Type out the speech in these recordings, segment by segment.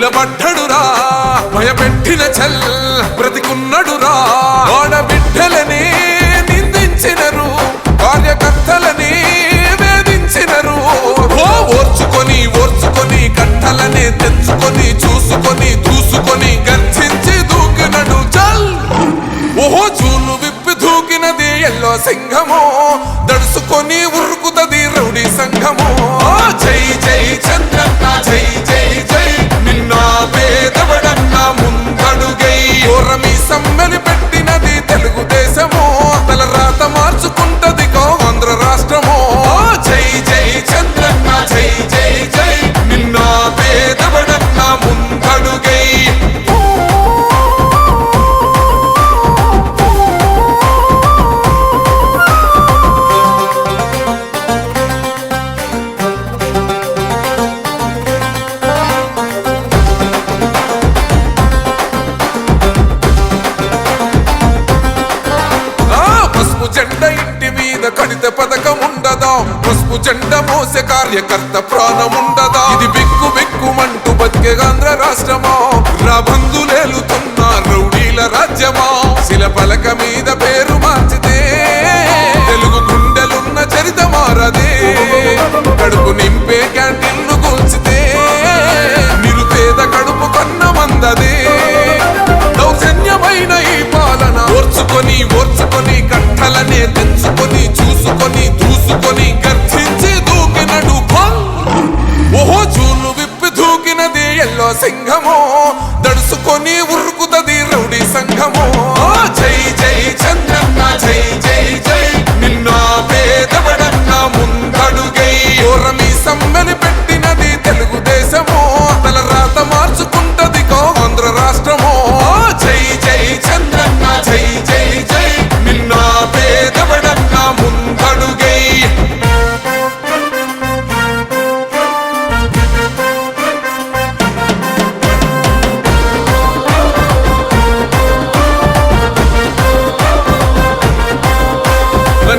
నిలబడ్డడురా భయపెట్టిన చల్ బ్రతికున్నడురా ఆడబిడ్డలని నిందించినరు కార్యకర్తలని వేధించినరు ఓర్చుకొని ఓర్చుకొని కట్టలనే తెచ్చుకొని చూసుకొని దూసుకొని గర్జించి దూకినడు చల్ ఓహో చూలు విప్పి దూకినది ఎల్లో సింహము దడుసుకొని ఉరుకుతది రౌడీ సంఘము జై జై చంద్రన్న జై జై జై నిన్న పేదవడన్న ముందడుగై ఓరమి సమ్మెలి పెట్టినది తెలుగుదేశము తల రాత మార్చుకుంటది ఆంధ్ర రాష్ట్రము జై జై చంద్రన్న జై జై జై నిన్న పేదవడన్న ముందడుగై జెండ ఇంటి మీద కడిత పథకం ఉండదా పసుపు జెండ మోసే కార్యకర్త ప్రాణం ఉండదా ఇది బిక్కు బిక్కుమంటూ బతికే ఆంధ్ర రాష్ట్రమా రాబందులేలుతున్న రౌడీల రాజ్యమా శిల పలక మీద పేరు మార్చితే తెలుగు గుండెలున్న చరిత మారదే కడుపు నింపే క్యాంటీన్లు కూల్చితే నిరుపేద కడుపు కన్న మందదే దౌర్జన్యమైన ఈ పాలన ఓర్చుకొని ఓర్చుకొని కట్టలనే తెచ్చుకొని చూసుకొని దూసుకొని గర్జించి దూకినడు ఓహో చూలు విప్పి దూకినది ఎల్లో సింహము దడుసుకొని ఉరుకుతది రౌడీ సంఘము జై జై చంద్రన్న జై జై జై నిన్న పేదవడన్న ముందడుగై ఓరమి సమ్మెలి పెట్టినది తెలుగుదేశము తల రాత మార్చుకుంటది ఆంధ్ర రాష్ట్రము జై జై చంద్రన్న జై జై జై నిన్న పేదవడన్న ముందడుగై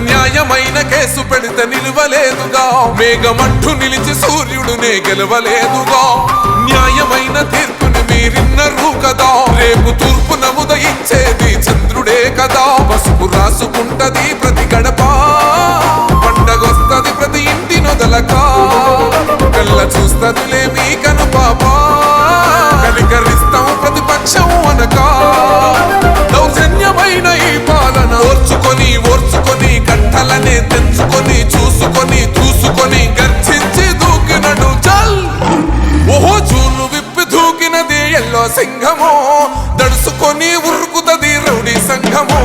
న్యాయమైన కేసు పెడితే నిలవలేదుగా మేఘమంటూ నిలిచి సూర్యుడునే గెలవలేదుగా న్యాయమైన తీర్పుని మీరిన్నరు కదా రేపు తూర్పు నముదయించేది చంద్రుడే కదా పసుపు రాసుకుంటది ప్రతి గడప పండగొస్తది ప్రతి ఇంటి నొదలక కళ్ళ చూస్తదిలే మీ కను పాప కనికరిస్తాం ప్రతిపక్షం అనక దౌర్జన్యమైన ఈ పాలన ఓర్చుకొని ఓర్చుకొని కట్టలనే తెచ్చుకొని చూసుకొని దూసుకొని గర్జించి దూకినడు చల్ ఓహో చూలు విప్పి దూకినది ఎల్లో సింహము దడుసుకొని ఉరుకుతది రౌడీ సంఘము